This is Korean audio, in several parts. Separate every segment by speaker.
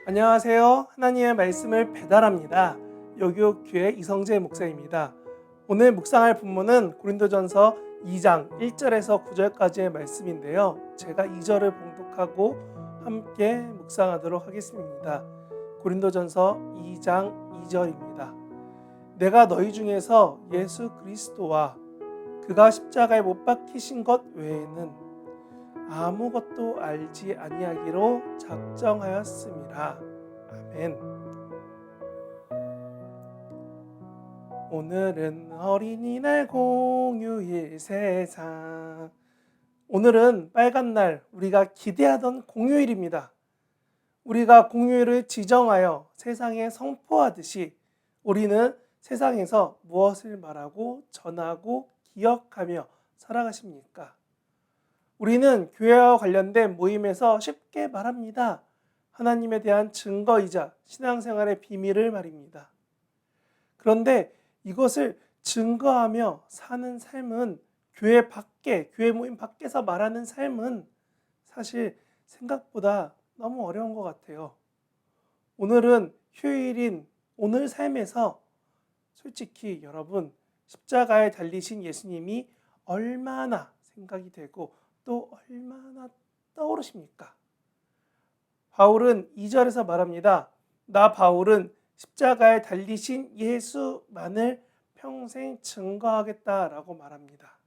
Speaker 1: 안녕하세요. 하나님의 말씀을 배달합니다. 여교교회 이성재 목사입니다. 오늘 묵상할 본문은 고린도전서 2장 1절에서 9절까지의 말씀인데요. 제가 2절을 봉독하고 함께 묵상하도록 하겠습니다. 고린도전서 2장 2절입니다. 내가 너희 중에서 예수 그리스도와 그가 십자가에 못 박히신 것 외에는 아무것도 알지 아니하기로 작정하였음이라. 아멘. 오늘은 어린이날 공휴일 세상. 오늘은 빨간 날, 우리가 기대하던 공휴일입니다. 우리가 공휴일을 지정하여 세상에 선포하듯이 우리는 세상에서 무엇을 말하고 전하고 기억하며 살아가십니까? 우리는 교회와 관련된 모임에서 쉽게 말합니다. 하나님에 대한 증거이자 신앙생활의 비밀을 말입니다. 그런데 이것을 증거하며 사는 삶은 교회 밖에, 교회 모임 밖에서 말하는 삶은 사실 생각보다 너무 어려운 것 같아요. 오늘은 휴일인 오늘 삶에서 솔직히 여러분, 십자가에 달리신 예수님이 얼마나 생각이 되고 또 얼마나 떠오르십니까? 바울은 2절에서 말합니다. 나 바울은 십자가에 달리신 예수만을 평생 증거하겠다라고 말합니다.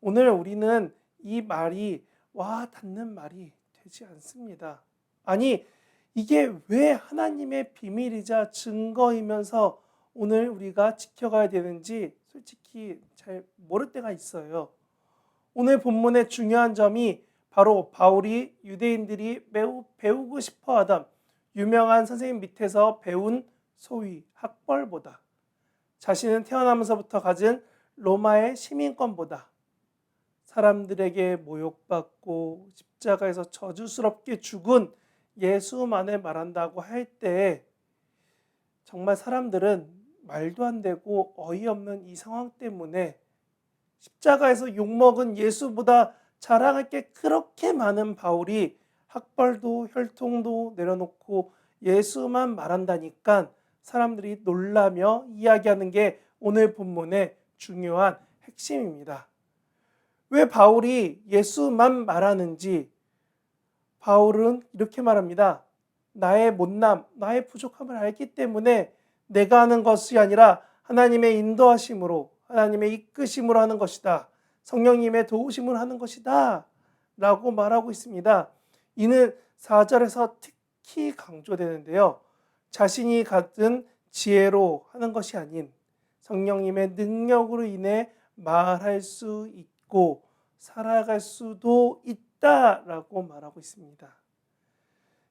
Speaker 1: 오늘 우리는 이 말이 와 닿는 말이 되지 않습니다. 아니, 이게 왜 하나님의 비밀이자 증거이면서 오늘 우리가 지켜가야 되는지 솔직히 잘 모를 때가 있어요. 오늘 본문의 중요한 점이 바로 바울이 유대인들이 매우 배우고 싶어하던 유명한 선생님 밑에서 배운 소위 학벌보다 자신은 태어나면서부터 가진 로마의 시민권보다 사람들에게 모욕받고 십자가에서 저주스럽게 죽은 예수만을 말한다고 할 때 정말 사람들은 말도 안 되고 어이없는 이 상황 때문에 십자가에서 욕먹은 예수보다 자랑할 게 그렇게 많은 바울이 학벌도 혈통도 내려놓고 예수만 말한다니까 사람들이 놀라며 이야기하는 게 오늘 본문의 중요한 핵심입니다. 왜 바울이 예수만 말하는지 바울은 이렇게 말합니다. 나의 못남, 나의 부족함을 알기 때문에 내가 하는 것이 아니라 하나님의 인도하심으로 하나님의 이끄심으로 하는 것이다. 성령님의 도우심으로 하는 것이다. 라고 말하고 있습니다. 이는 4절에서 특히 강조되는데요. 자신이 갖은 지혜로 하는 것이 아닌 성령님의 능력으로 인해 말할 수 있고 살아갈 수도 있다라고 말하고 있습니다.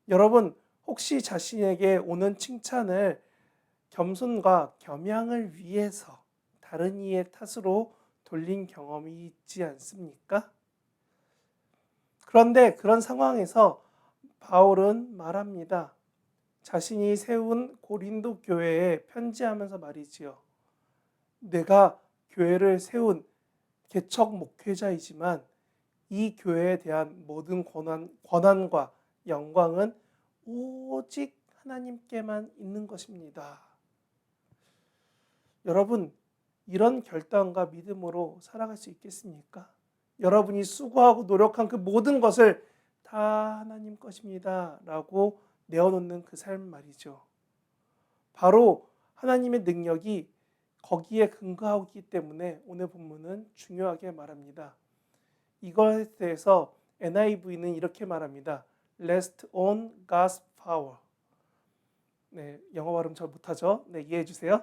Speaker 1: 여러분, 혹시 자신에게 오는 칭찬을 겸손과 겸양을 위해서 다른 이의 탓으로 돌린 경험이 있지 않습니까? 그런데 그런 상황에서 바울은 말합니다. 자신이 세운 고린도 교회에 편지하면서 말이지요. 내가 교회를 세운 개척 목회자이지만 이 교회에 대한 모든 권한과 영광은 오직 하나님께만 있는 것입니다. 여러분, 이런 결단과 믿음으로 살아갈 수 있겠습니까? 여러분이 수고하고 노력한 그 모든 것을 다 하나님 것입니다 라고 내어놓는 그 삶 말이죠. 바로 하나님의 능력이 거기에 근거하고 있기 때문에 오늘 본문은 중요하게 말합니다. 이것에 대해서 NIV는 이렇게 말합니다. Rest on God's power. 네, 영어 발음 잘 못하죠? 네, 이해해 주세요.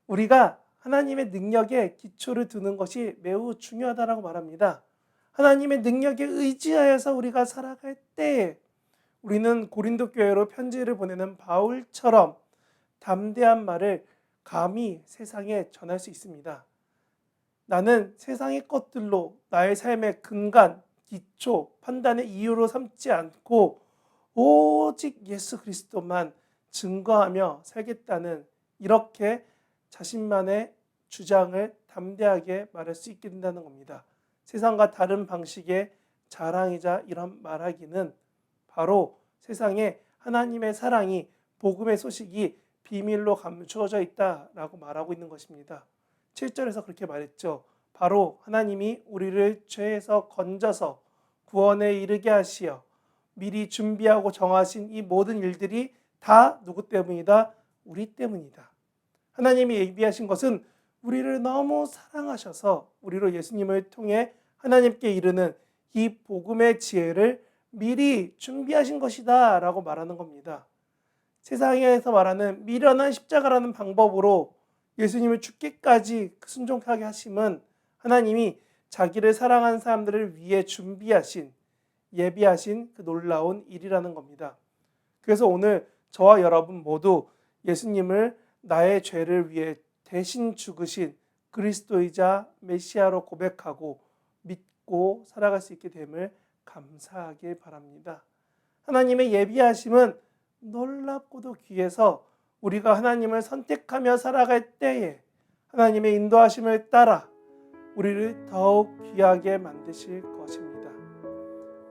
Speaker 1: 우리가 하나님의 능력에 기초를 두는 것이 매우 중요하다고 말합니다. 하나님의 능력에 의지하여서 우리가 살아갈 때 우리는 고린도 교회로 편지를 보내는 바울처럼 담대한 말을 감히 세상에 전할 수 있습니다. 나는 세상의 것들로 나의 삶의 근간, 기초, 판단의 이유로 삼지 않고 오직 예수 그리스도만 증거하며 살겠다는 이렇게 자신만의 주장을 담대하게 말할 수 있게 된다는 겁니다. 세상과 다른 방식의 자랑이자 이런 말하기는 바로 세상에 하나님의 사랑이, 복음의 소식이 비밀로 감추어져 있다라고 말하고 있는 것입니다. 7절에서 그렇게 말했죠. 바로 하나님이 우리를 죄에서 건져서 구원에 이르게 하시어 미리 준비하고 정하신 이 모든 일들이 다 누구 때문이다? 우리 때문이다. 하나님이 예비하신 것은 우리를 너무 사랑하셔서 우리로 예수님을 통해 하나님께 이르는 이 복음의 지혜를 미리 준비하신 것이다 라고 말하는 겁니다. 세상에서 말하는 미련한 십자가라는 방법으로 예수님을 죽기까지 순종하게 하심은 하나님이 자기를 사랑하는 사람들을 위해 준비하신, 예비하신 그 놀라운 일이라는 겁니다. 그래서 오늘 저와 여러분 모두 예수님을 나의 죄를 위해 대신 죽으신 그리스도이자 메시아로 고백하고 믿고 살아갈 수 있게 됨을 감사하길 바랍니다. 하나님의 예비하심은 놀랍고도 귀해서 우리가 하나님을 선택하며 살아갈 때에 하나님의 인도하심을 따라 우리를 더욱 귀하게 만드실 것입니다.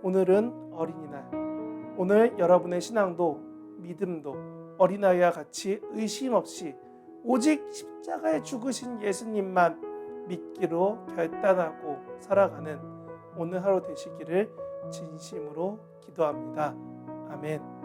Speaker 1: 오늘은 어린이날. 오늘 여러분의 신앙도 믿음도 어린아이와 같이 의심 없이 오직 십자가에 죽으신 예수님만 믿기로 결단하고 살아가는 오늘 하루 되시기를 진심으로 기도합니다. 아멘.